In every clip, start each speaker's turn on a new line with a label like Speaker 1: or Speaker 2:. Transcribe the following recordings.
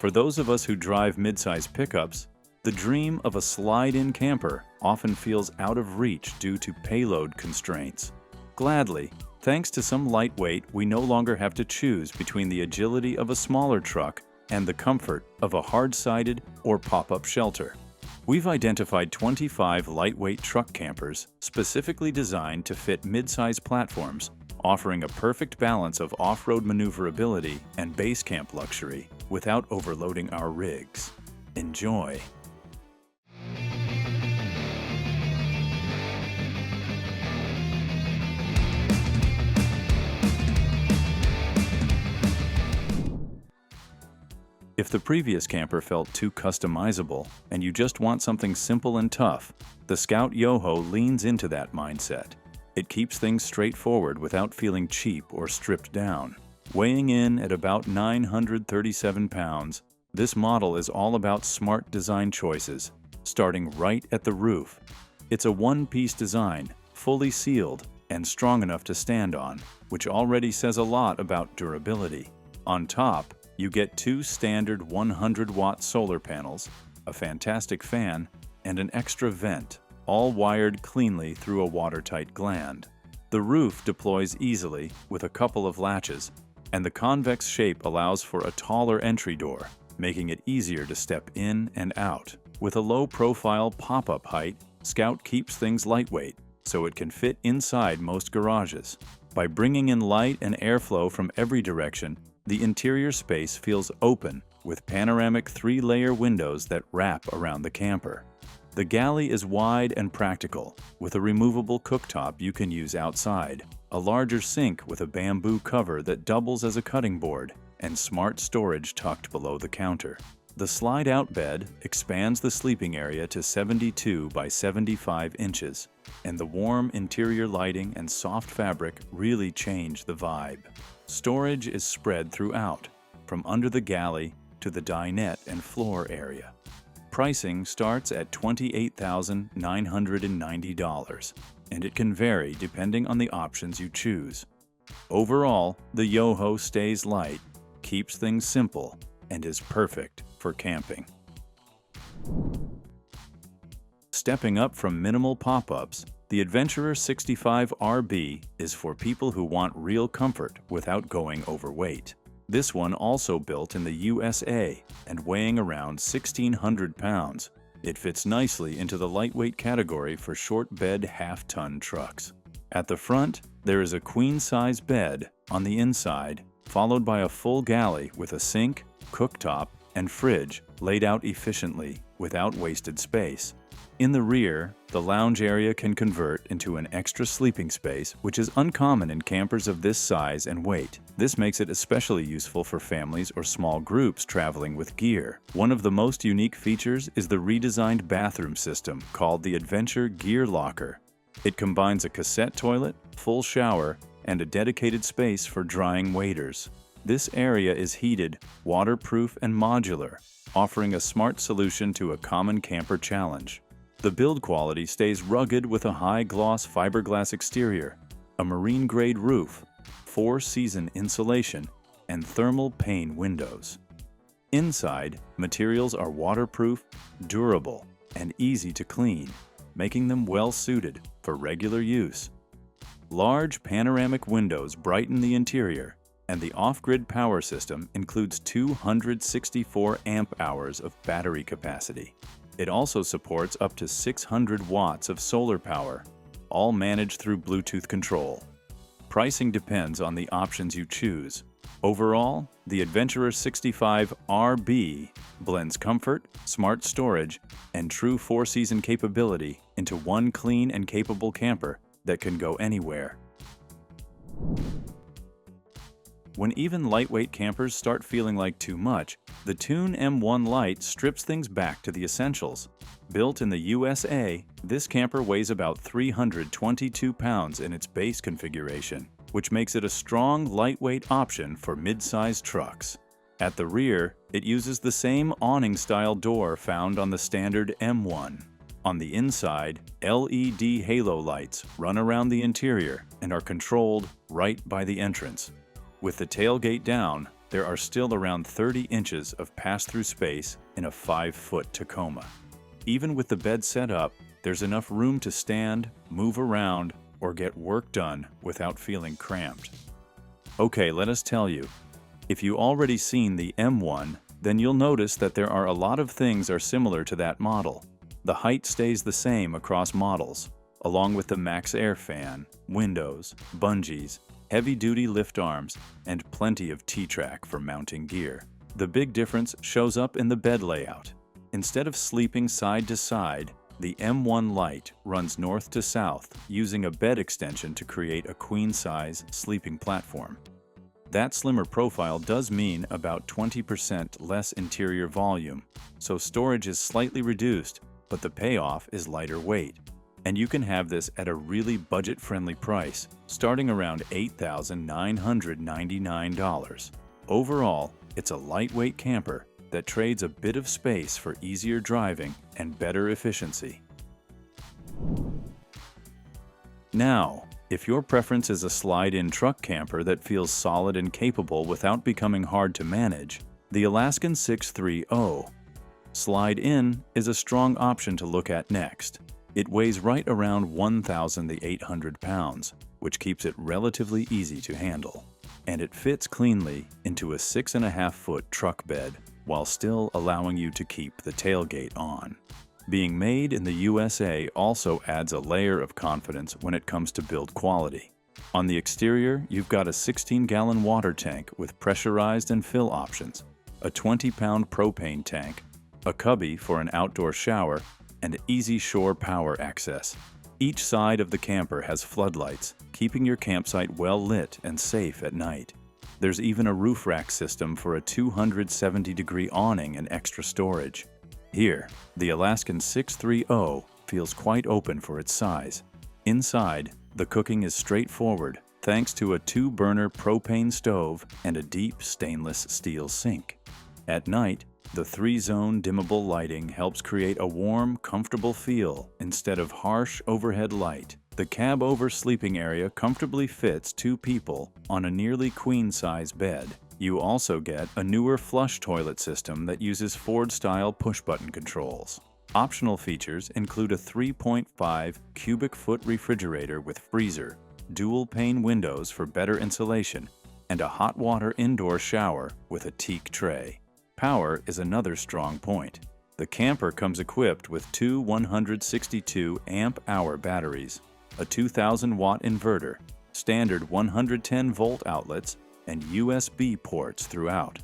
Speaker 1: For those of us who drive midsize pickups, the dream of a slide-in camper often feels out of reach due to payload constraints. Gladly, thanks to some lightweight, we no longer have to choose between the agility of a smaller truck and the comfort of a hard-sided or pop-up shelter. We've identified 25 lightweight truck campers specifically designed to fit midsize platforms, offering a perfect balance of off-road maneuverability and base camp luxury without overloading our rigs. Enjoy! If the previous camper felt too customizable and you just want something simple and tough, the Scout Yoho leans into that mindset. It keeps things straightforward without feeling cheap or stripped down. Weighing in at about 937 pounds, this model is all about smart design choices, starting right at the roof. It's a one-piece design, fully sealed, and strong enough to stand on, which already says a lot about durability. On top, you get two standard 100-watt solar panels, a fantastic fan, and an extra vent, all wired cleanly through a watertight gland. The roof deploys easily with a couple of latches, and the convex shape allows for a taller entry door, making it easier to step in and out. With a low-profile pop-up height, Scout keeps things lightweight, so it can fit inside most garages. By bringing in light and airflow from every direction, the interior space feels open, with panoramic 3-layer windows that wrap around the camper. The galley is wide and practical, with a removable cooktop you can use outside, a larger sink with a bamboo cover that doubles as a cutting board, and smart storage tucked below the counter. The slide-out bed expands the sleeping area to 72 by 75 inches, and the warm interior lighting and soft fabric really change the vibe. Storage is spread throughout, from under the galley to the dinette and floor area. Pricing starts at $28,990, and it can vary depending on the options you choose. Overall, the Yoho stays light, keeps things simple, and is perfect for camping. Stepping up from minimal pop-ups, the Adventurer 65RB is for people who want real comfort without going overweight. This one also built in the USA and weighing around 1,600 pounds. It fits nicely into the lightweight category for short bed half-ton trucks. At the front, there is a queen-size bed on the inside, followed by a full galley with a sink, cooktop, and fridge laid out efficiently without wasted space. In the rear, the lounge area can convert into an extra sleeping space, which is uncommon in campers of this size and weight. This makes it especially useful for families or small groups traveling with gear. One of the most unique features is the redesigned bathroom system called the Adventure Gear Locker. It combines a cassette toilet, full shower, and a dedicated space for drying waders. This area is heated, waterproof, and modular, offering a smart solution to a common camper challenge. The build quality stays rugged with a high-gloss fiberglass exterior, a marine-grade roof, 4-season insulation, and thermal pane windows. Inside, materials are waterproof, durable, and easy to clean, making them well-suited for regular use. Large panoramic windows brighten the interior, and the off-grid power system includes 264 amp-hours of battery capacity. It also supports up to 600 watts of solar power, all managed through Bluetooth control. Pricing depends on the options you choose. Overall, the Adventurer 65RB blends comfort, smart storage, and true 4-season capability into one clean and capable camper that can go anywhere. When even lightweight campers start feeling like too much, the Tune M1 Lite strips things back to the essentials. Built in the USA, this camper weighs about 322 pounds in its base configuration, which makes it a strong, lightweight option for mid-sized trucks. At the rear, it uses the same awning-style door found on the standard M1. On the inside, LED halo lights run around the interior and are controlled right by the entrance. With the tailgate down, there are still around 30 inches of pass-through space in a 5-foot Tacoma. Even with the bed set up, there's enough room to stand, move around, or get work done without feeling cramped. Okay, let us tell you. If you already seen the M1, then you'll notice that there are a lot of things are similar to that model. The height stays the same across models, along with the max air fan, windows, bungees, heavy-duty lift arms, and plenty of T-track for mounting gear. The big difference shows up in the bed layout. Instead of sleeping side to side, the M1 Lite runs north to south using a bed extension to create a queen-size sleeping platform. That slimmer profile does mean about 20% less interior volume, so storage is slightly reduced, but the payoff is lighter weight. And you can have this at a really budget-friendly price, starting around $8,999. Overall, it's a lightweight camper that trades a bit of space for easier driving and better efficiency. Now, if your preference is a slide-in truck camper that feels solid and capable without becoming hard to manage, the Alaskan 630 Slide-in is a strong option to look at next. It weighs right around 1,800 pounds, which keeps it relatively easy to handle. And it fits cleanly into a 6.5-foot truck bed while still allowing you to keep the tailgate on. Being made in the USA also adds a layer of confidence when it comes to build quality. On the exterior, you've got a 16-gallon water tank with pressurized and fill options, a 20-pound propane tank, a cubby for an outdoor shower, and easy shore power access. Each side of the camper has floodlights, keeping your campsite well lit and safe at night. There's even a roof rack system for a 270-degree awning and extra storage. Here, the Alaskan 630 feels quite open for its size. Inside, the cooking is straightforward thanks to a 2-burner propane stove and a deep stainless steel sink. At night, the 3-zone dimmable lighting helps create a warm, comfortable feel instead of harsh overhead light. The cab-over sleeping area comfortably fits 2 people on a nearly queen-size bed. You also get a newer flush toilet system that uses Ford-style push-button controls. Optional features include a 3.5 cubic foot refrigerator with freezer, dual-pane windows for better insulation, and a hot water indoor shower with a teak tray. Power is another strong point. The camper comes equipped with 2 162 amp-hour batteries, a 2,000-watt inverter, standard 110-volt outlets, and USB ports throughout.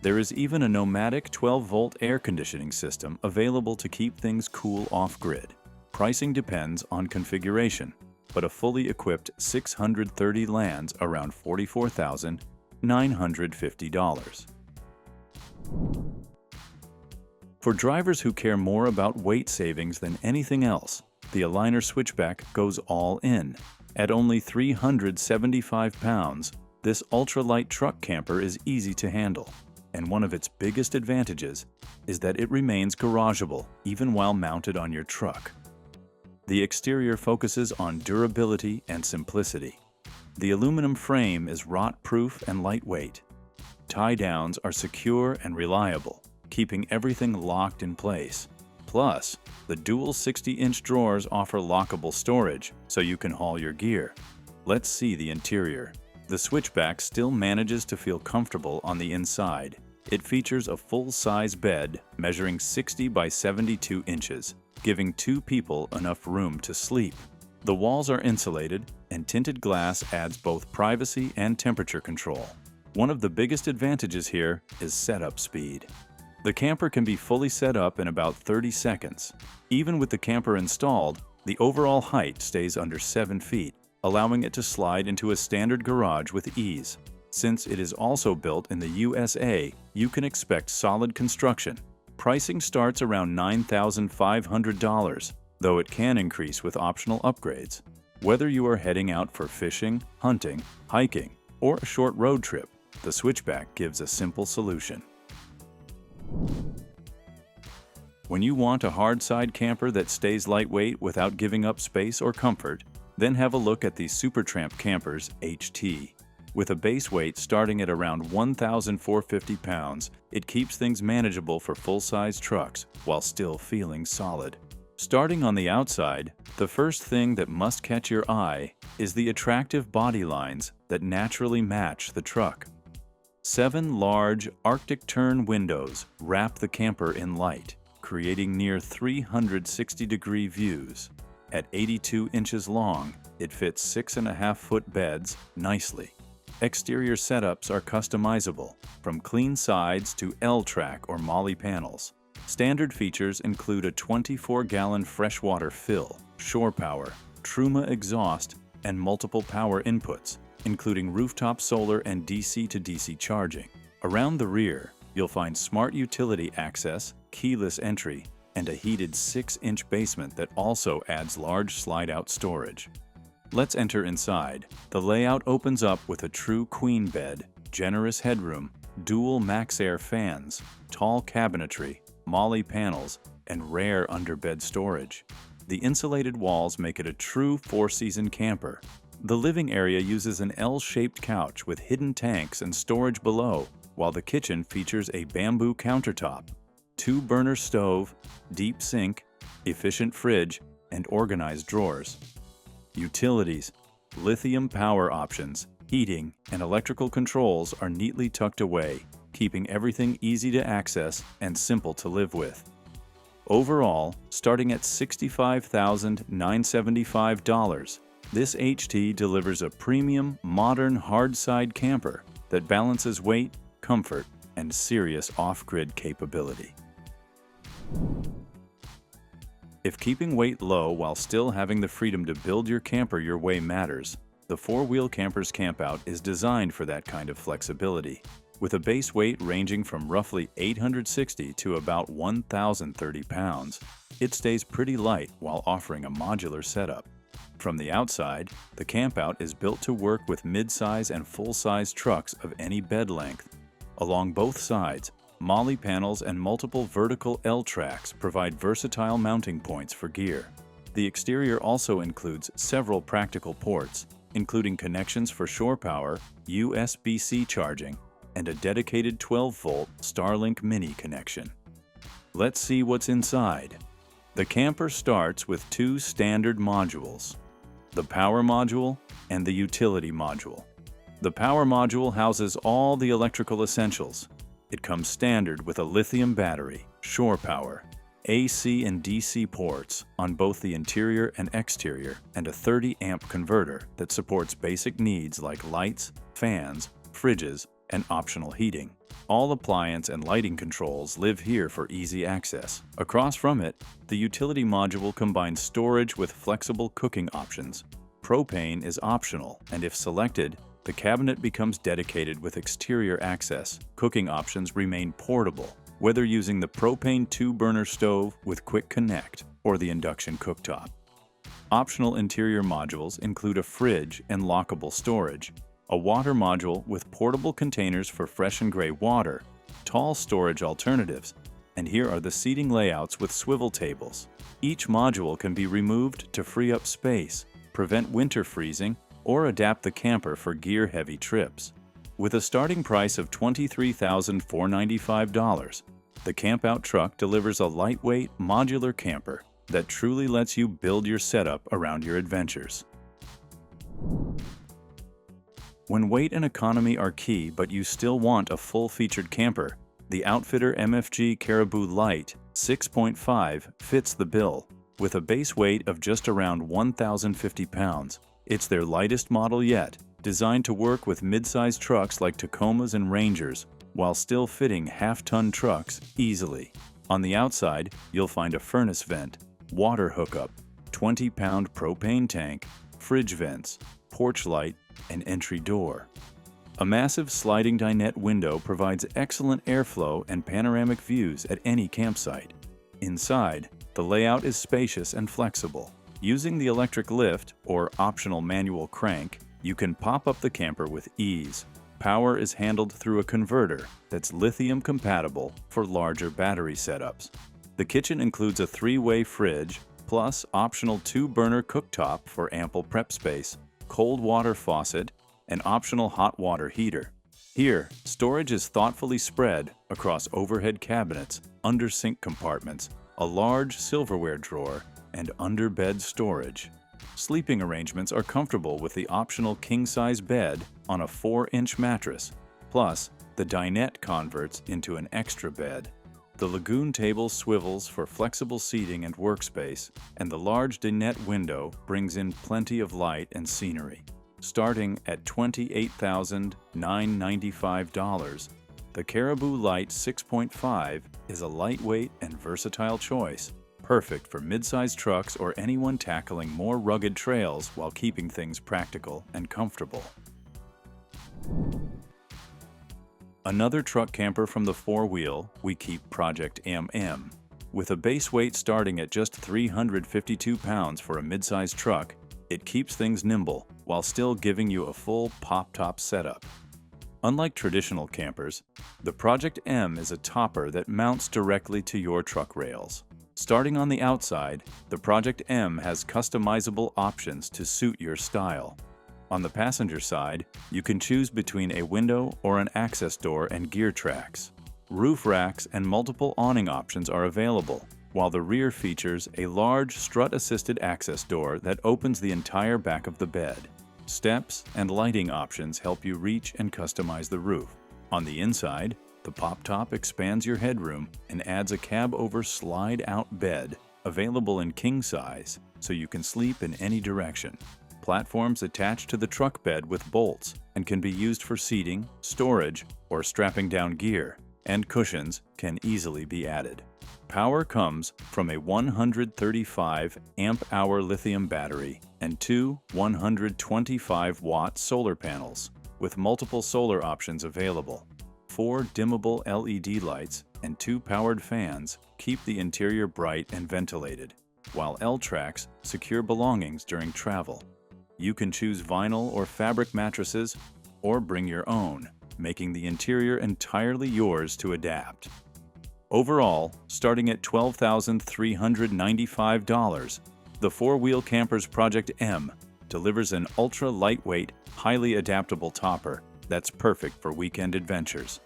Speaker 1: There is even a nomadic 12-volt air conditioning system available to keep things cool off-grid. Pricing depends on configuration, but a fully equipped 630 lands around $44,950. For drivers who care more about weight savings than anything else, the Aliner Switchback goes all in. At only 375 pounds, this ultralight truck camper is easy to handle, and one of its biggest advantages is that it remains garageable even while mounted on your truck. The exterior focuses on durability and simplicity. The aluminum frame is rot-proof and lightweight. Tie-downs are secure and reliable, keeping everything locked in place. Plus, the dual 60-inch drawers offer lockable storage, so you can haul your gear. Let's see the interior. The Switchback still manages to feel comfortable on the inside. It features a full-size bed measuring 60 by 72 inches, giving 2 people enough room to sleep. The walls are insulated, and tinted glass adds both privacy and temperature control. One of the biggest advantages here is setup speed. The camper can be fully set up in about 30 seconds. Even with the camper installed, the overall height stays under 7 feet, allowing it to slide into a standard garage with ease. Since it is also built in the USA, you can expect solid construction. Pricing starts around $9,500, though it can increase with optional upgrades. Whether you are heading out for fishing, hunting, hiking, or a short road trip, the Switchback gives a simple solution. When you want a hard-side camper that stays lightweight without giving up space or comfort, then have a look at the Supertramp Campers HT. With a base weight starting at around 1,450 pounds, it keeps things manageable for full-size trucks while still feeling solid. Starting on the outside, the first thing that must catch your eye is the attractive body lines that naturally match the truck. 7 large Arctic turn windows wrap the camper in light, creating near 360-degree views. At 82 inches long, it fits 6.5-foot beds nicely. Exterior setups are customizable, from clean sides to L-track or Molly panels. Standard features include a 24-gallon freshwater fill, shore power, Truma exhaust, and multiple power inputs, including rooftop solar and DC-to-DC charging. Around the rear, you'll find smart utility access, keyless entry, and a heated 6-inch basement that also adds large slide-out storage. Let's enter inside. The layout opens up with a true queen bed, generous headroom, dual MaxxAir fans, tall cabinetry, Molly panels, and rare underbed storage. The insulated walls make it a true 4-season camper. The living area uses an L-shaped couch with hidden tanks and storage below, while the kitchen features a bamboo countertop, 2-burner stove, deep sink, efficient fridge, and organized drawers. Utilities, lithium power options, heating, and electrical controls are neatly tucked away, keeping everything easy to access and simple to live with. Overall, starting at $65,975, this HT delivers a premium, modern hard-side camper that balances weight, comfort, and serious off-grid capability. If keeping weight low while still having the freedom to build your camper your way matters, the 4-Wheel Campers CampOut is designed for that kind of flexibility. With a base weight ranging from roughly 860 to about 1,030 pounds, it stays pretty light while offering a modular setup. From the outside, the CampOut is built to work with mid-size and full-size trucks of any bed length. Along both sides, Molly panels and multiple vertical L-tracks provide versatile mounting points for gear. The exterior also includes several practical ports, including connections for shore power, USB-C charging, and a dedicated 12-volt Starlink Mini connection. Let's see what's inside. The camper starts with 2 standard modules, the power module and the utility module. The power module houses all the electrical essentials. It comes standard with a lithium battery, shore power, AC and DC ports on both the interior and exterior, and a 30-amp converter that supports basic needs like lights, fans, fridges, and optional heating. All appliance and lighting controls live here for easy access. Across from it, the utility module combines storage with flexible cooking options. Propane is optional, and if selected, the cabinet becomes dedicated with exterior access. Cooking options remain portable, whether using the propane 2-burner stove with quick connect or the induction cooktop. Optional interior modules include a fridge and lockable storage, a water module with portable containers for fresh and gray water, tall storage alternatives, and here are the seating layouts with swivel tables. Each module can be removed to free up space, prevent winter freezing, or adapt the camper for gear-heavy trips. With a starting price of $23,495, the CampOut truck delivers a lightweight, modular camper that truly lets you build your setup around your adventures. When weight and economy are key but you still want a full-featured camper, the Outfitter MFG Caribou Lite 6.5 fits the bill. With a base weight of just around 1,050 pounds, it's their lightest model yet, designed to work with mid-size trucks like Tacomas and Rangers, while still fitting half-ton trucks easily. On the outside, you'll find a furnace vent, water hookup, 20-pound propane tank, fridge vents, porch light, and entry door. A massive sliding dinette window provides excellent airflow and panoramic views at any campsite. Inside, the layout is spacious and flexible. Using the electric lift, or optional manual crank, you can pop up the camper with ease. Power is handled through a converter that's lithium compatible for larger battery setups. The kitchen includes a 3-way fridge, plus optional 2-burner cooktop for ample prep space, cold water faucet, an optional hot water heater. Here, storage is thoughtfully spread across overhead cabinets, under-sink compartments, a large silverware drawer, and under-bed storage. Sleeping arrangements are comfortable with the optional king-size bed on a 4-inch mattress, plus the dinette converts into an extra bed. The lagoon table swivels for flexible seating and workspace, and the large dinette window brings in plenty of light and scenery. Starting at $28,995, the Caribou Lite 6.5 is a lightweight and versatile choice, perfect for mid-size trucks or anyone tackling more rugged trails while keeping things practical and comfortable. Another truck camper from the 4-wheel, we keep Project MM. With a base weight starting at just 352 pounds for a mid-size truck, it keeps things nimble while still giving you a full pop-top setup. Unlike traditional campers, the Project M is a topper that mounts directly to your truck rails. Starting on the outside, the Project M has customizable options to suit your style. On the passenger side, you can choose between a window or an access door and gear tracks. Roof racks and multiple awning options are available, while the rear features a large strut-assisted access door that opens the entire back of the bed. Steps and lighting options help you reach and customize the roof. On the inside, the pop-top expands your headroom and adds a cab-over slide-out bed, available in king size, so you can sleep in any direction. Platforms attach to the truck bed with bolts and can be used for seating, storage, or strapping down gear, and cushions can easily be added. Power comes from a 135 amp-hour lithium battery and two 125-watt solar panels, with multiple solar options available. 4 dimmable LED lights and 2 powered fans keep the interior bright and ventilated, while L-tracks secure belongings during travel. You can choose vinyl or fabric mattresses or bring your own, making the interior entirely yours to adapt. Overall, starting at $12,395, the 4-wheel camper's Project M delivers an ultra-lightweight, highly adaptable topper that's perfect for weekend adventures.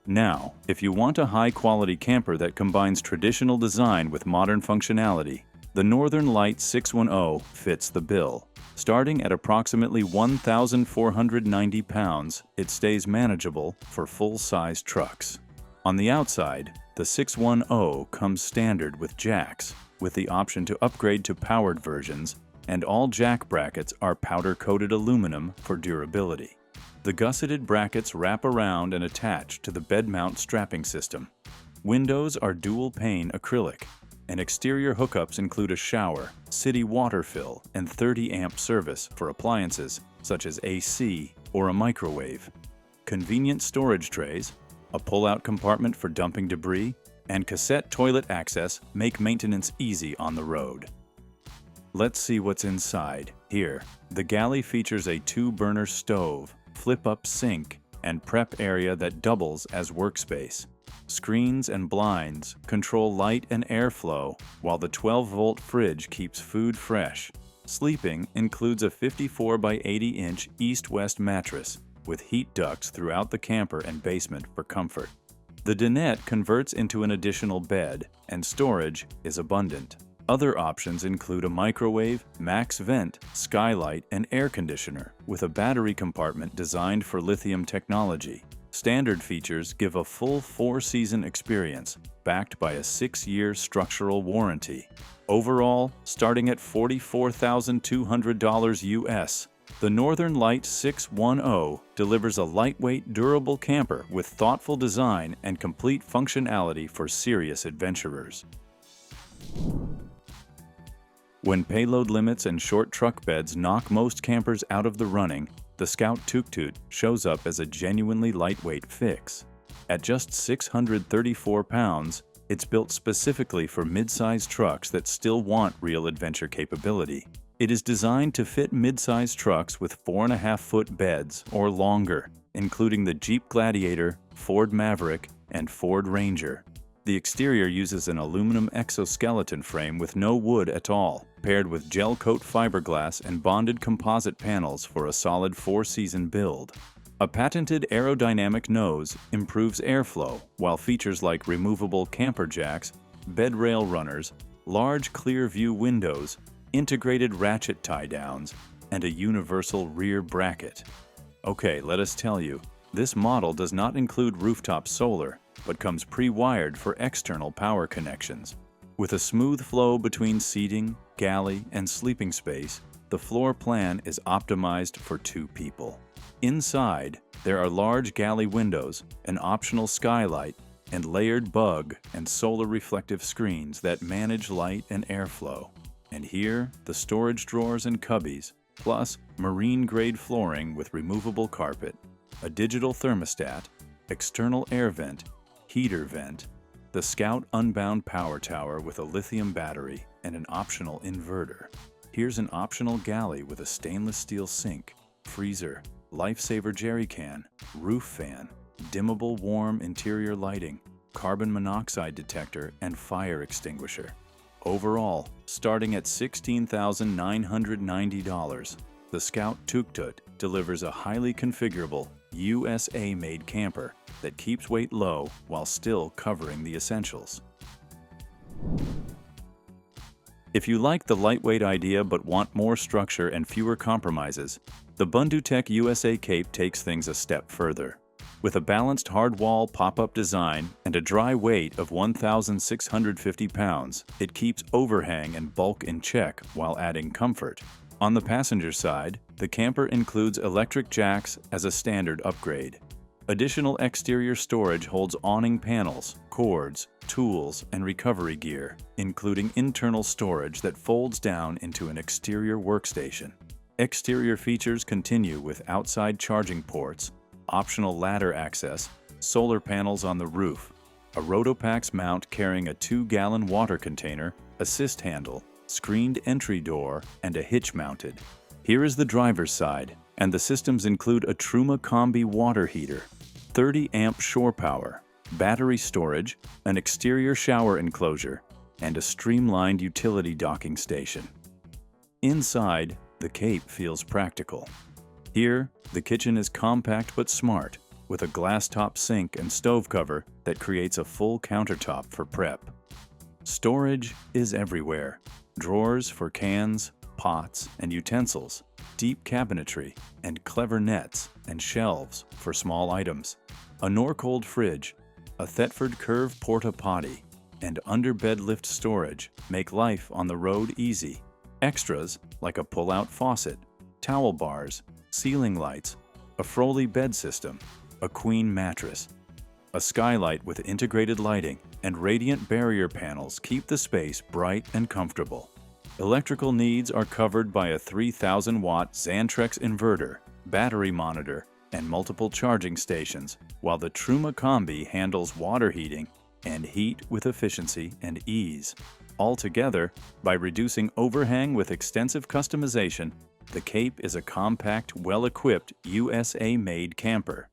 Speaker 1: Now, if you want a high-quality camper that combines traditional design with modern functionality, the Northern Lite 610 fits the bill. Starting at approximately 1,490 pounds, it stays manageable for full-size trucks. On the outside, the 610 comes standard with jacks, with the option to upgrade to powered versions, and all jack brackets are powder-coated aluminum for durability. The gusseted brackets wrap around and attach to the bed mount strapping system. Windows are dual-pane acrylic, and exterior hookups include a shower, city water fill, and 30-amp service for appliances such as AC or a microwave. Convenient storage trays, a pull-out compartment for dumping debris, and cassette toilet access make maintenance easy on the road. Let's see what's inside. Here, the galley features a 2-burner stove, flip-up sink, and prep area that doubles as workspace. Screens and blinds control light and airflow, while the 12-volt fridge keeps food fresh. Sleeping includes a 54 by 80-inch east-west mattress with heat ducts throughout the camper and basement for comfort. The dinette converts into an additional bed, and storage is abundant. Other options include a microwave, max vent, skylight, and air conditioner, with a battery compartment designed for lithium technology. Standard features give a full 4-season experience, backed by a 6-year structural warranty. Overall, starting at $44,200 US, the Northern Lite 610 delivers a lightweight, durable camper with thoughtful design and complete functionality for serious adventurers. When payload limits and short truck beds knock most campers out of the running, the Scout Tuktut shows up as a genuinely lightweight fix. At just 634 pounds, it's built specifically for mid-size trucks that still want real adventure capability. It is designed to fit mid-size trucks with 4.5-foot beds or longer, including the Jeep Gladiator, Ford Maverick, and Ford Ranger. The exterior uses an aluminum exoskeleton frame with no wood at all, paired with gel coat fiberglass and bonded composite panels for a solid 4-season build. A patented aerodynamic nose improves airflow, while features like removable camper jacks, bed rail runners, large clear view windows, integrated ratchet tie-downs, and a universal rear bracket. Okay, let us tell you, this model does not include rooftop solar, but comes pre-wired for external power connections. With a smooth flow between seating, galley, and sleeping space, the floor plan is optimized for 2 people. Inside, there are large galley windows, an optional skylight, and layered bug and solar reflective screens that manage light and airflow. And here, the storage drawers and cubbies, plus marine-grade flooring with removable carpet, a digital thermostat, external air vent, heater vent, the Scout Unbound Power Tower with a lithium battery, and an optional inverter. Here's an optional galley with a stainless steel sink, freezer, lifesaver jerry can, roof fan, dimmable warm interior lighting, carbon monoxide detector, and fire extinguisher. Overall, starting at $16,990, the Scout Tuktut delivers a highly configurable, USA-made camper that keeps weight low while still covering the essentials. If you like the lightweight idea but want more structure and fewer compromises, the BundutecUSA Cape takes things a step further. With a balanced hardwall pop-up design and a dry weight of 1,650 pounds, it keeps overhang and bulk in check while adding comfort. On the passenger side, the camper includes electric jacks as a standard upgrade. Additional exterior storage holds awning panels, cords, tools, and recovery gear, including internal storage that folds down into an exterior workstation. Exterior features continue with outside charging ports, optional ladder access, solar panels on the roof, a Rotopax mount carrying a 2-gallon water container, assist handle, screened entry door, and a hitch mounted. Here is the driver's side, and the systems include a Truma Combi water heater, 30-amp shore power, battery storage, an exterior shower enclosure, and a streamlined utility docking station. Inside, the Cape feels practical. Here, the kitchen is compact but smart, with a glass-top sink and stove cover that creates a full countertop for prep. Storage is everywhere. Drawers for cans, pots, and utensils, deep cabinetry, and clever nets and shelves for small items. A Norcold fridge, a Thetford Curve porta potty, and underbed lift storage make life on the road easy. Extras like a pull-out faucet, towel bars, ceiling lights, a Froley bed system, a queen mattress, a skylight with integrated lighting, and radiant barrier panels keep the space bright and comfortable. Electrical needs are covered by a 3,000-watt Xantrex inverter, battery monitor, and multiple charging stations, while the Truma Combi handles water heating and heat with efficiency and ease. Altogether, by reducing overhang with extensive customization, the Cape is a compact, well-equipped, USA-made camper.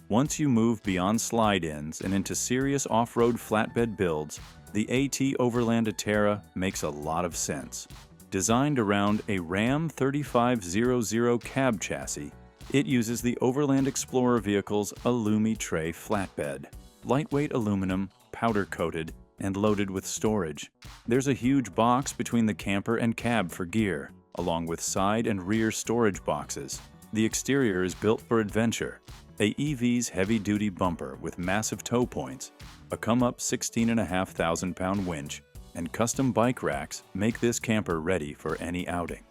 Speaker 1: Once you move beyond slide-ins and into serious off-road flatbed builds, the AT Overland Aterra makes a lot of sense. Designed around a Ram 3500 cab chassis, it uses the Overland Explorer vehicle's Alumi tray flatbed. Lightweight aluminum, powder-coated, and loaded with storage. There's a huge box between the camper and cab for gear, along with side and rear storage boxes. The exterior is built for adventure. AEV's heavy-duty bumper with massive tow points, a come-up 16,500-pound winch, and custom bike racks make this camper ready for any outing.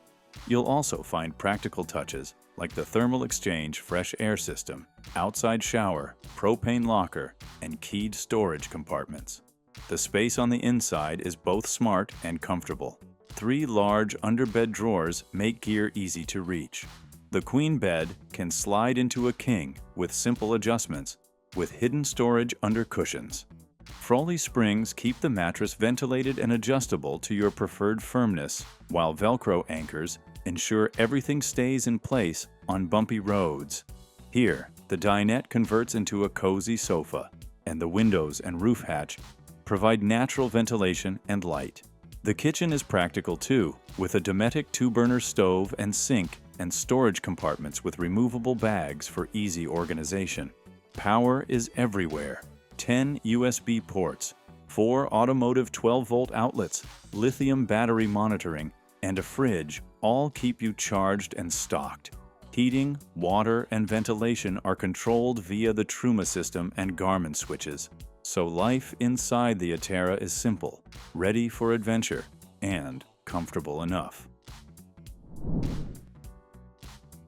Speaker 1: You'll also find practical touches like the thermal exchange fresh air system, outside shower, propane locker, and keyed storage compartments. The space on the inside is both smart and comfortable. 3 large underbed drawers make gear easy to reach. The queen bed can slide into a king with simple adjustments, with hidden storage under cushions. Froley springs keep the mattress ventilated and adjustable to your preferred firmness, while Velcro anchors ensure everything stays in place on bumpy roads. Here, the dinette converts into a cozy sofa, and the windows and roof hatch provide natural ventilation and light. The kitchen is practical too, with a Dometic 2-burner stove and sink and storage compartments with removable bags for easy organization. Power is everywhere. 10 USB ports, 4 automotive 12-volt outlets, lithium battery monitoring, and a fridge all keep you charged and stocked. Heating, water, and ventilation are controlled via the Truma system and Garmin switches. So life inside the Aterra is simple, ready for adventure, and comfortable enough.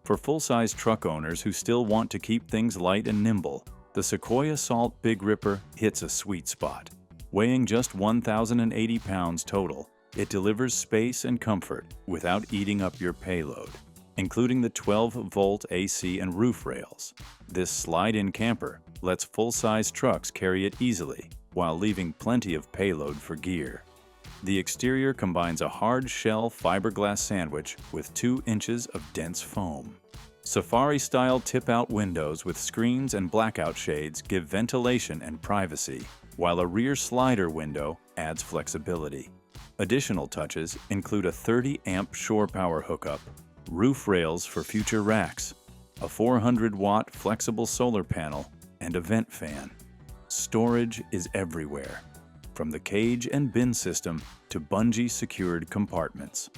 Speaker 1: For full-size truck owners who still want to keep things light and nimble, the Sequoia Salt Big Ripper hits a sweet spot. Weighing just 1,080 pounds total, it delivers space and comfort without eating up your payload, including the 12-volt AC and roof rails. This slide-in camper lets full-size trucks carry it easily while leaving plenty of payload for gear. The exterior combines a hard-shell fiberglass sandwich with 2 inches of dense foam. Safari-style tip-out windows with screens and blackout shades give ventilation and privacy, while a rear slider window adds flexibility. Additional touches include a 30-amp shore power hookup, roof rails for future racks, a 400-watt flexible solar panel, and a vent fan. Storage is everywhere, from the cage and bin system to bungee-secured compartments.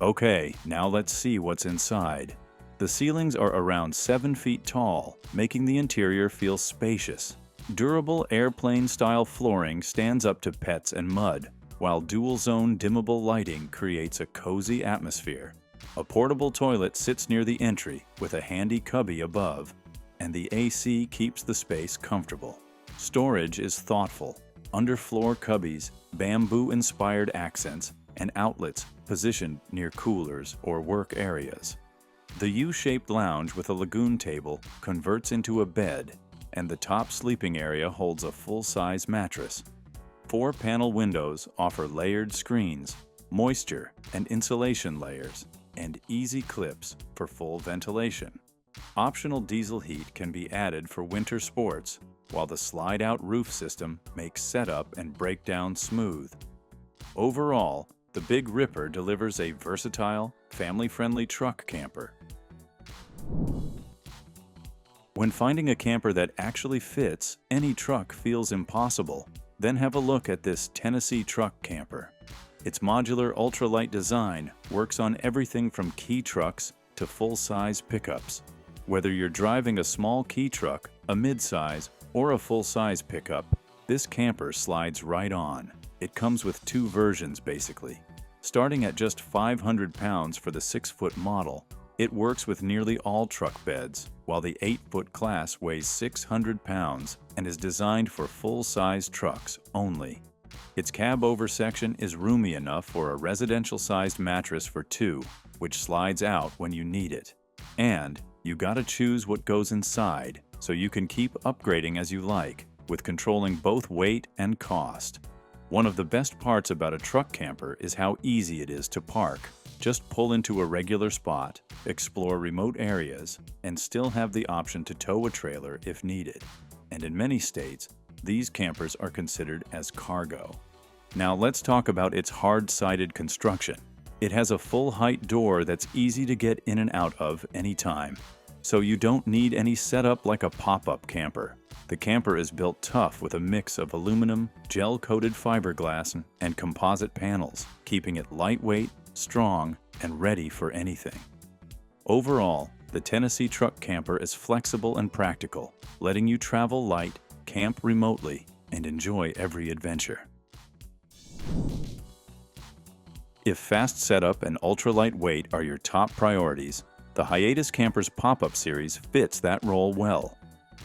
Speaker 1: Okay, now let's see what's inside. The ceilings are around 7 feet tall, making the interior feel spacious. Durable airplane-style flooring stands up to pets and mud, while dual-zone dimmable lighting creates a cozy atmosphere. A portable toilet sits near the entry with a handy cubby above, and the AC keeps the space comfortable. Storage is thoughtful. Underfloor cubbies, bamboo-inspired accents, and outlets positioned near coolers or work areas. The U-shaped lounge with a lagoon table converts into a bed, and the top sleeping area holds a full-size mattress. 4 panel windows offer layered screens, moisture and insulation layers, and easy clips for full ventilation. Optional diesel heat can be added for winter sports, while the slide-out roof system makes setup and breakdown smooth. Overall, the Big Ripper delivers a versatile, family-friendly truck camper. When finding a camper that actually fits any truck feels impossible, then have a look at this Tennessee truck camper. Its modular ultralight design works on everything from key trucks to full-size pickups. Whether you're driving a small key truck, a midsize, or a full-size pickup, this camper slides right on. It comes with 2 versions basically. Starting at just 500 pounds for the 6-foot model, it works with nearly all truck beds, while the 8-foot class weighs 600 pounds and is designed for full-size trucks only. Its cab-over section is roomy enough for a residential-sized mattress for 2, which slides out when you need it. And you gotta choose what goes inside, so you can keep upgrading as you like, with controlling both weight and cost. One of the best parts about a truck camper is how easy it is to park. Just pull into a regular spot, explore remote areas, and still have the option to tow a trailer if needed. And in many states, these campers are considered as cargo. Now let's talk about its hard-sided construction. It has a full-height door that's easy to get in and out of anytime, so you don't need any setup like a pop-up camper. The camper is built tough with a mix of aluminum, gel-coated fiberglass, and composite panels, keeping it lightweight, strong, and ready for anything. Overall, the Tennessee truck camper is flexible and practical, letting you travel light, camp remotely, and enjoy every adventure. If fast setup and ultralight weight are your top priorities, the Hiatus Campers pop-up series fits that role well.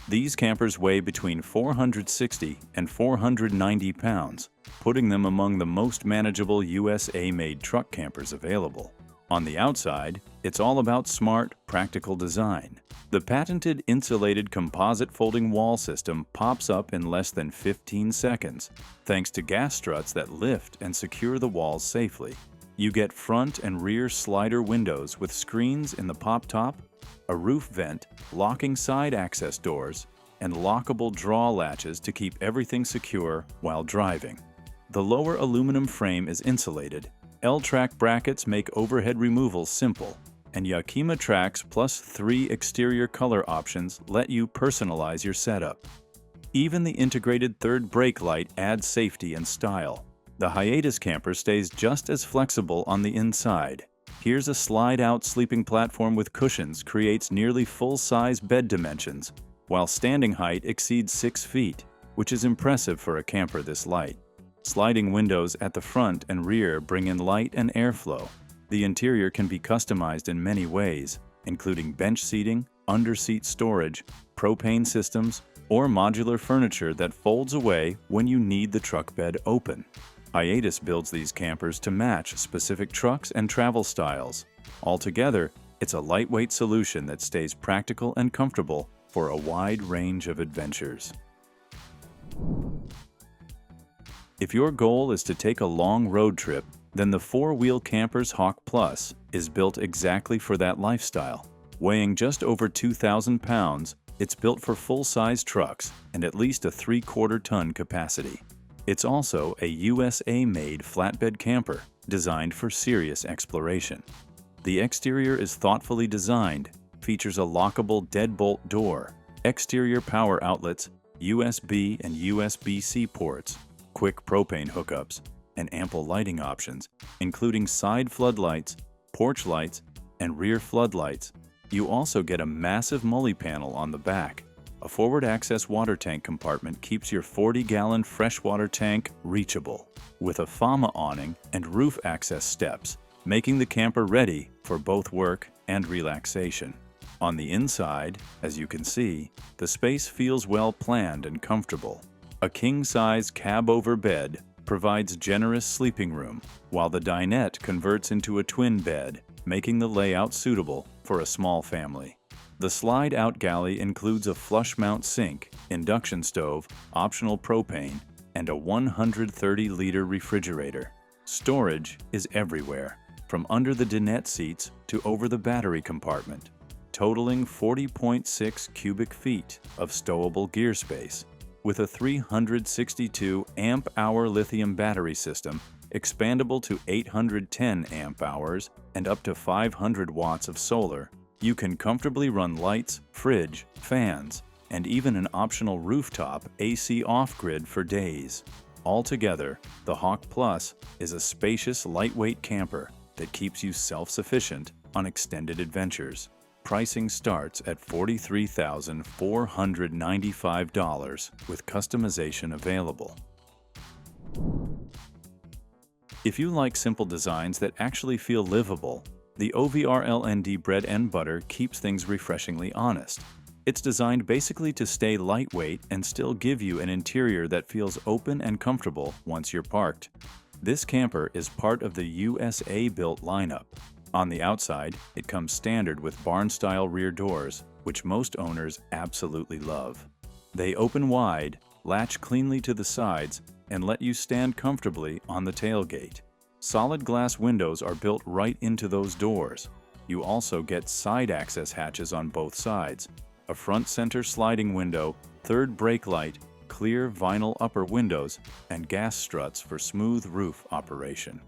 Speaker 1: These campers weigh between 460 and 490 pounds, putting them among the most manageable USA-made truck campers available. On the outside, it's all about smart, practical design. The patented insulated composite folding wall system pops up in less than 15 seconds, thanks to gas struts that lift and secure the walls safely. You get front and rear slider windows with screens in the pop top, a roof vent, locking side access doors, and lockable draw latches to keep everything secure while driving. The lower aluminum frame is insulated, L-track brackets make overhead removal simple, and Yakima tracks plus 3 exterior color options let you personalize your setup. Even the integrated third brake light adds safety and style. The Hiatus camper stays just as flexible on the inside. Here's a slide-out sleeping platform with cushions creates nearly full-size bed dimensions, while standing height exceeds 6 feet, which is impressive for a camper this light. Sliding windows at the front and rear bring in light and airflow. The interior can be customized in many ways, including bench seating, under-seat storage, propane systems, or modular furniture that folds away when you need the truck bed open. Hiatus builds these campers to match specific trucks and travel styles. Altogether, it's a lightweight solution that stays practical and comfortable for a wide range of adventures. If your goal is to take a long road trip, then the 4-wheel Campers Hawk Plus is built exactly for that lifestyle. Weighing just over 2,000 pounds, it's built for full-size trucks and at least a 3/4-ton capacity. It's also a USA-made flatbed camper designed for serious exploration. The exterior is thoughtfully designed, features a lockable deadbolt door, exterior power outlets, USB and USB-C ports, quick propane hookups, and ample lighting options, including side floodlights, porch lights, and rear floodlights. You also get a massive mully panel on the back. A forward access water tank compartment keeps your 40-gallon freshwater tank reachable, with a FAMA awning and roof access steps, making the camper ready for both work and relaxation. On the inside, as you can see, the space feels well planned and comfortable. A king-size cab-over bed provides generous sleeping room, while the dinette converts into a twin bed, making the layout suitable for a small family. The slide-out galley includes a flush-mount sink, induction stove, optional propane, and a 130-liter refrigerator. Storage is everywhere, from under the dinette seats to over the battery compartment, totaling 40.6 cubic feet of stowable gear space. With a 362 amp-hour lithium battery system, expandable to 810 amp-hours and up to 500 watts of solar, you can comfortably run lights, fridge, fans, and even an optional rooftop AC off-grid for days. Altogether, the Hawk Plus is a spacious, lightweight camper that keeps you self-sufficient on extended adventures. Pricing starts at $43,495 with customization available. If you like simple designs that actually feel livable, the OVRLND bread and butter keeps things refreshingly honest. It's designed basically to stay lightweight and still give you an interior that feels open and comfortable once you're parked. This camper is part of the USA-built lineup. On the outside, it comes standard with barn-style rear doors, which most owners absolutely love. They open wide, latch cleanly to the sides, and let you stand comfortably on the tailgate. Solid glass windows are built right into those doors. You also get side access hatches on both sides, a front center sliding window, third brake light, clear vinyl upper windows, and gas struts for smooth roof operation.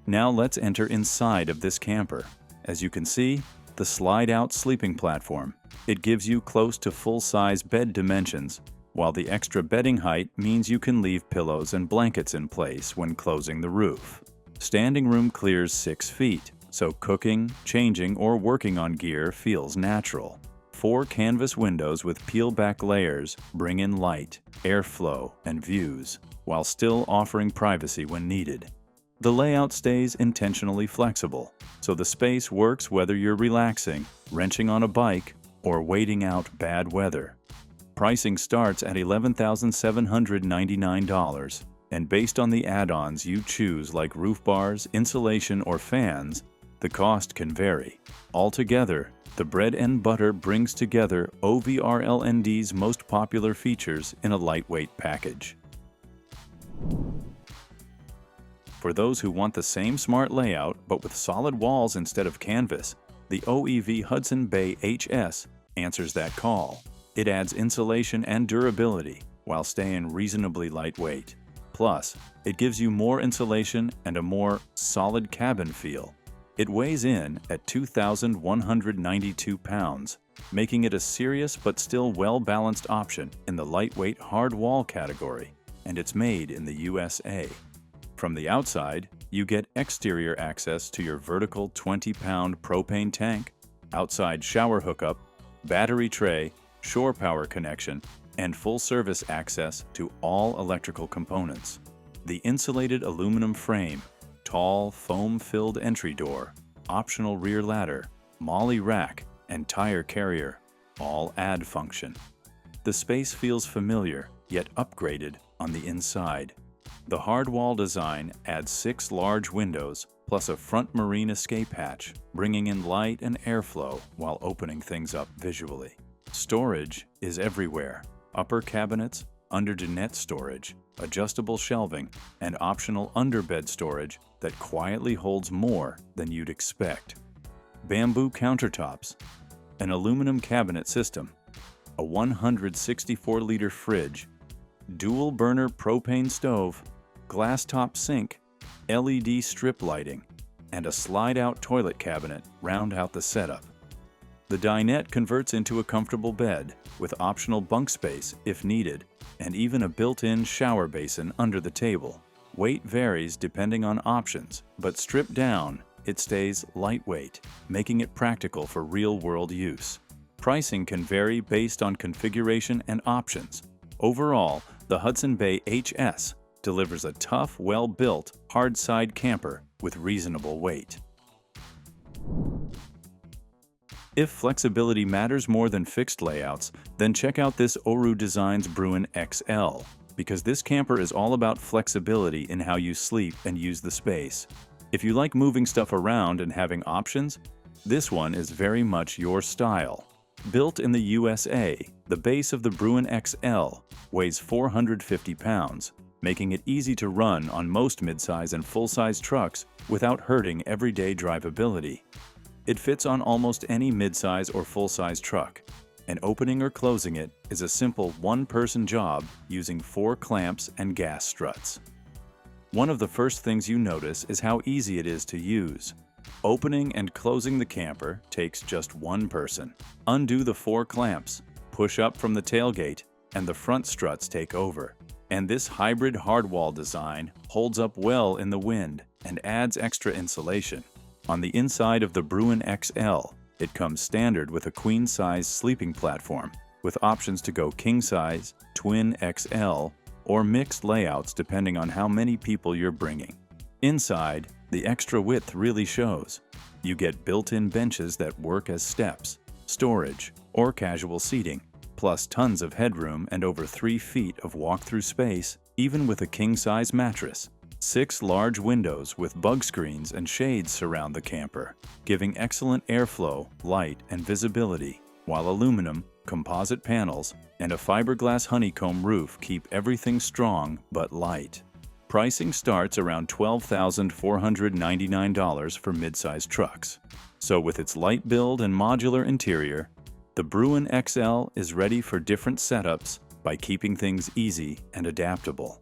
Speaker 1: Now let's enter inside of this camper. As you can see, the slide-out sleeping platform. It gives you close to full-size bed dimensions, while the extra bedding height means you can leave pillows and blankets in place when closing the roof. Standing room clears 6 feet, so cooking, changing, or working on gear feels natural. 4 canvas windows with peel-back layers bring in light, airflow, and views, while still offering privacy when needed. The layout stays intentionally flexible, so the space works whether you're relaxing, wrenching on a bike, or waiting out bad weather. Pricing starts at $11,799, and based on the add-ons you choose like roof bars, insulation, or fans, the cost can vary. Altogether, the bread and butter brings together OVRLND's most popular features in a lightweight package. For those who want the same smart layout but with solid walls instead of canvas, the OEV Hudson Bay HS answers that call. It adds insulation and durability while staying reasonably lightweight. Plus, it gives you more insulation and a more solid cabin feel. It weighs in at 2,192 pounds, making it a serious but still well-balanced option in the lightweight hard wall category, and it's made in the USA. From the outside, you get exterior access to your vertical 20-pound propane tank, outside shower hookup, battery tray, shore power connection, and full-service access to all electrical components. The insulated aluminum frame, tall, foam-filled entry door, optional rear ladder, MOLLE rack, and tire carrier all add function. The space feels familiar, yet upgraded on the inside. The hardwall design adds 6 large windows plus a front marine escape hatch, bringing in light and airflow while opening things up visually. Storage is everywhere. Upper cabinets, under-dinette storage, adjustable shelving, and optional underbed storage that quietly holds more than you'd expect. Bamboo countertops, an aluminum cabinet system, a 164-liter fridge, dual-burner propane stove, glass-top sink, LED strip lighting, and a slide-out toilet cabinet round out the setup. The dinette converts into a comfortable bed with optional bunk space if needed, and even a built-in shower basin under the table. Weight varies depending on options, but stripped down, it stays lightweight, making it practical for real-world use. Pricing can vary based on configuration and options. Overall, the Hudson Bay HS delivers a tough, well-built, hard-side camper with reasonable weight. If flexibility matters more than fixed layouts, then check out this Oru Designs Bruin XL, because this camper is all about flexibility in how you sleep and use the space. If you like moving stuff around and having options, this one is very much your style. Built in the USA, the base of the Bruin XL weighs 450 pounds, making it easy to run on most midsize and full-size trucks without hurting everyday drivability. It fits on almost any midsize or full-size truck, and opening or closing it is a simple one-person job using 4 clamps and gas struts. One of the first things you notice is how easy it is to use. Opening and closing the camper takes just one person. Undo the 4 clamps, push up from the tailgate, and the front struts take over. And this hybrid hardwall design holds up well in the wind and adds extra insulation. On the inside of the Bruin XL, it comes standard with a queen-size sleeping platform, with options to go king-size, twin XL, or mixed layouts depending on how many people you're bringing. Inside, the extra width really shows. You get built-in benches that work as steps, storage, or casual seating, plus tons of headroom and over 3 feet of walk-through space, even with a king-size mattress. 6 large windows with bug screens and shades surround the camper, giving excellent airflow, light, and visibility, while aluminum, composite panels, and a fiberglass honeycomb roof keep everything strong but light. Pricing starts around $12,499 for midsize trucks. So with its light build and modular interior, the Bruin XL is ready for different setups by keeping things easy and adaptable.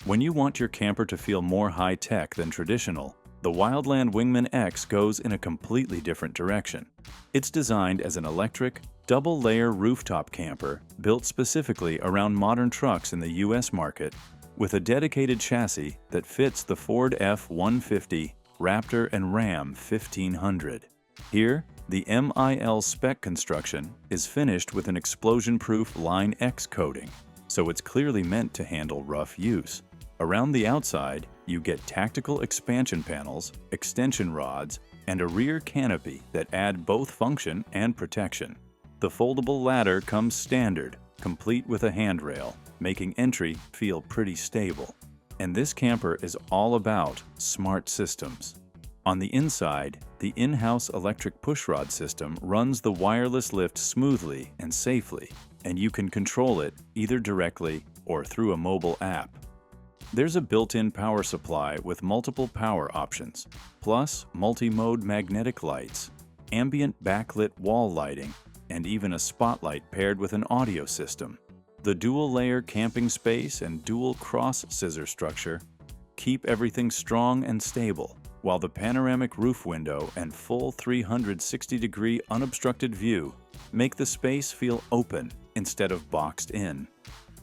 Speaker 1: When you want your camper to feel more high-tech than traditional, the Wildland Wingman X goes in a completely different direction. It's designed as an electric, double-layer rooftop camper built specifically around modern trucks in the US market, with a dedicated chassis that fits the Ford F-150, Raptor, and Ram 1500. Here, the MIL spec construction is finished with an explosion-proof Line X coating, so it's clearly meant to handle rough use. Around the outside, you get tactical expansion panels, extension rods, and a rear canopy that add both function and protection. The foldable ladder comes standard, complete with a handrail, making entry feel pretty stable. And this camper is all about smart systems. On the inside, the in-house electric pushrod system runs the wireless lift smoothly and safely, and you can control it either directly or through a mobile app. There's a built-in power supply with multiple power options, plus multi-mode magnetic lights, ambient backlit wall lighting, and even a spotlight paired with an audio system. The dual-layer camping space and dual cross-scissor structure keep everything strong and stable, while the panoramic roof window and full 360-degree unobstructed view make the space feel open instead of boxed in.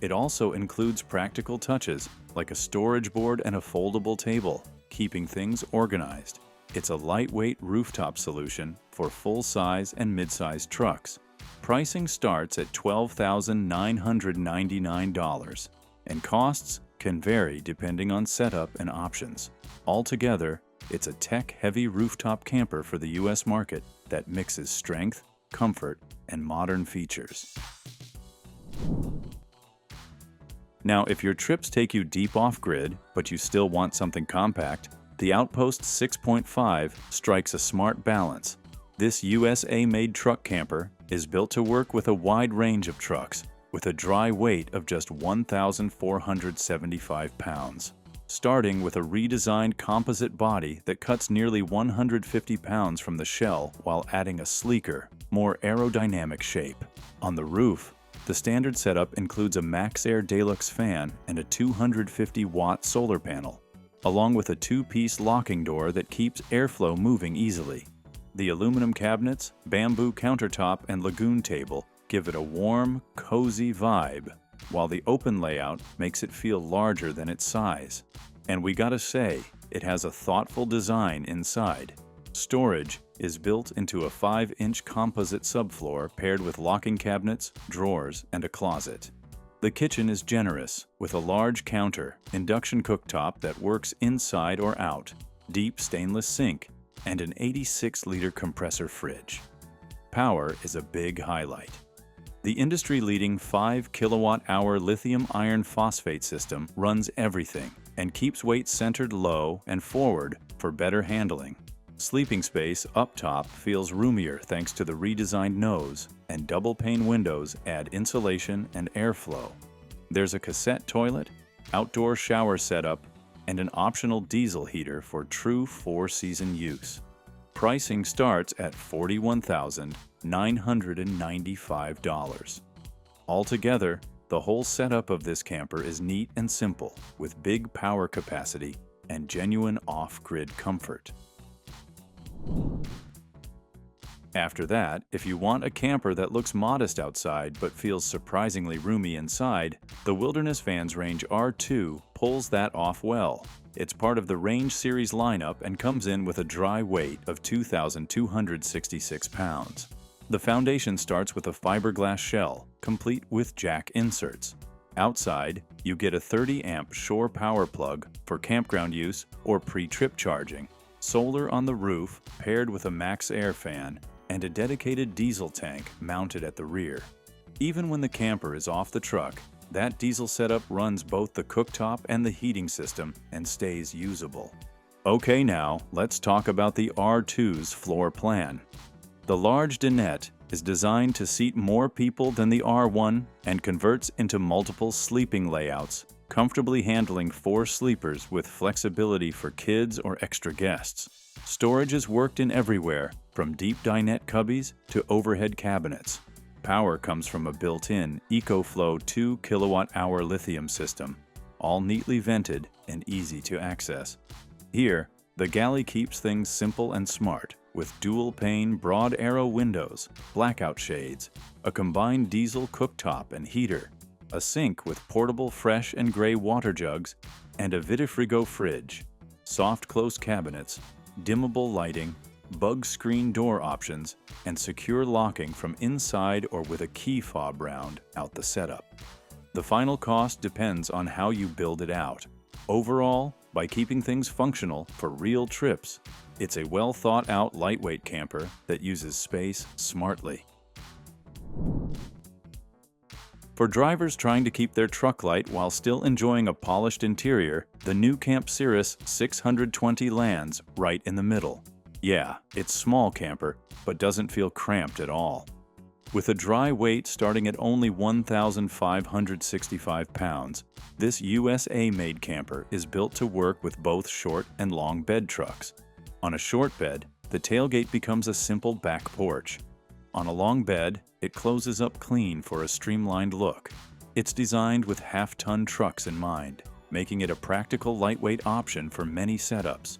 Speaker 1: It also includes practical touches like a storage board and a foldable table, keeping things organized. It's a lightweight rooftop solution for full-size and mid-size trucks. Pricing starts at $12,999, and costs can vary depending on setup and options. Altogether, it's a tech-heavy rooftop camper for the U.S. market that mixes strength, comfort, and modern features. Now, if your trips take you deep off-grid, but you still want something compact, the Outpost 6.5 strikes a smart balance. This USA-made truck camper is built to work with a wide range of trucks, with a dry weight of just 1,475 pounds. Starting with a redesigned composite body that cuts nearly 150 pounds from the shell while adding a sleeker, more aerodynamic shape. On the roof, the standard setup includes a MaxxAir Deluxe fan and a 250-watt solar panel, along with a two-piece locking door that keeps airflow moving easily. The aluminum cabinets, bamboo countertop, and lagoon table give it a warm, cozy vibe, while the open layout makes it feel larger than its size. And we gotta say, it has a thoughtful design inside. Storage is built into a 5-inch composite subfloor paired with locking cabinets, drawers, and a closet. The kitchen is generous, with a large counter, induction cooktop that works inside or out, deep stainless sink, and an 86-liter compressor fridge. Power is a big highlight. The industry-leading 5 kilowatt-hour lithium iron phosphate system runs everything and keeps weight centered low and forward for better handling. Sleeping space up top feels roomier thanks to the redesigned nose, and double-pane windows add insulation and airflow. There's a cassette toilet, outdoor shower setup, and an optional diesel heater for true 4-season use. Pricing starts at $41,995. Altogether, the whole setup of this camper is neat and simple, with big power capacity and genuine off-grid comfort. After that, if you want a camper that looks modest outside but feels surprisingly roomy inside, the Wilderness Vans Range R2 pulls that off well. It's part of the Range Series lineup and comes in with a dry weight of 2,266 pounds. The foundation starts with a fiberglass shell, complete with jack inserts. Outside, you get a 30-amp shore power plug for campground use or pre-trip charging, solar on the roof paired with a MaxxAir fan, and a dedicated diesel tank mounted at the rear. Even when the camper is off the truck, that diesel setup runs both the cooktop and the heating system and stays usable. Okay, now let's talk about the R2's floor plan. The large dinette is designed to seat more people than the R1 and converts into multiple sleeping layouts, comfortably handling 4 sleepers with flexibility for kids or extra guests. Storage is worked in everywhere, from deep dinette cubbies to overhead cabinets. Power comes from a built-in EcoFlow 2 kilowatt-hour lithium system, all neatly vented and easy to access. Here, the galley keeps things simple and smart, with dual-pane broad arrow windows, blackout shades, a combined diesel cooktop and heater, a sink with portable fresh and gray water jugs, and a Vitifrigo fridge, soft close cabinets, dimmable lighting, bug screen door options, and secure locking from inside or with a key fob round out the setup. The final cost depends on how you build it out. Overall, by keeping things functional for real trips, it's a well-thought-out lightweight camper that uses space smartly. For drivers trying to keep their truck light while still enjoying a polished interior, the nuCamp Cirrus 620 lands right in the middle. Yeah, it's small camper, but doesn't feel cramped at all. With a dry weight starting at only 1,565 pounds, this USA-made camper is built to work with both short and long bed trucks. On a short bed, the tailgate becomes a simple back porch. On a long bed, it closes up clean for a streamlined look. It's designed with half-ton trucks in mind, making it a practical lightweight option for many setups.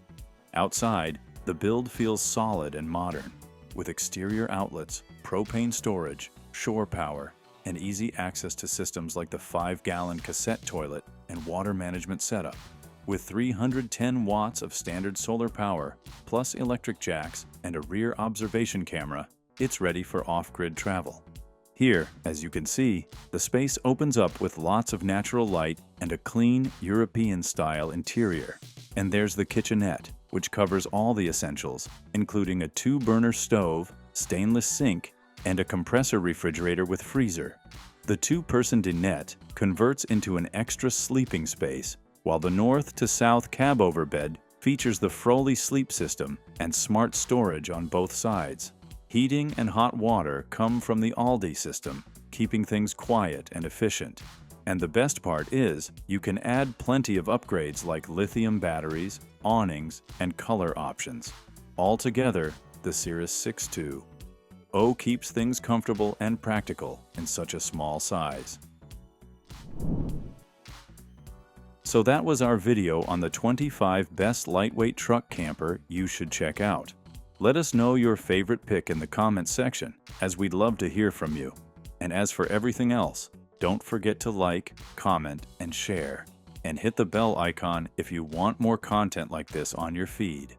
Speaker 1: Outside, the build feels solid and modern, with exterior outlets, propane storage, shore power, and easy access to systems like the 5-gallon cassette toilet and water management setup. With 310 watts of standard solar power, plus electric jacks and a rear observation camera, it's ready for off-grid travel. Here, as you can see, the space opens up with lots of natural light and a clean, European-style interior. And there's the kitchenette, which covers all the essentials, including a 2-burner stove, stainless sink, and a compressor refrigerator with freezer. The 2-person dinette converts into an extra sleeping space, while the north to south cab overbed features the Froley sleep system and smart storage on both sides. Heating and hot water come from the Aldi system, keeping things quiet and efficient. And the best part is, you can add plenty of upgrades like lithium batteries, awnings, and color options. Altogether, the Cirrus 6.2 keeps things comfortable and practical in such a small size. So that was our video on the 25 best lightweight truck camper you should check out. Let us know your favorite pick in the comments section, as we'd love to hear from you. And as for everything else, don't forget to like, comment, and share. And hit the bell icon if you want more content like this on your feed.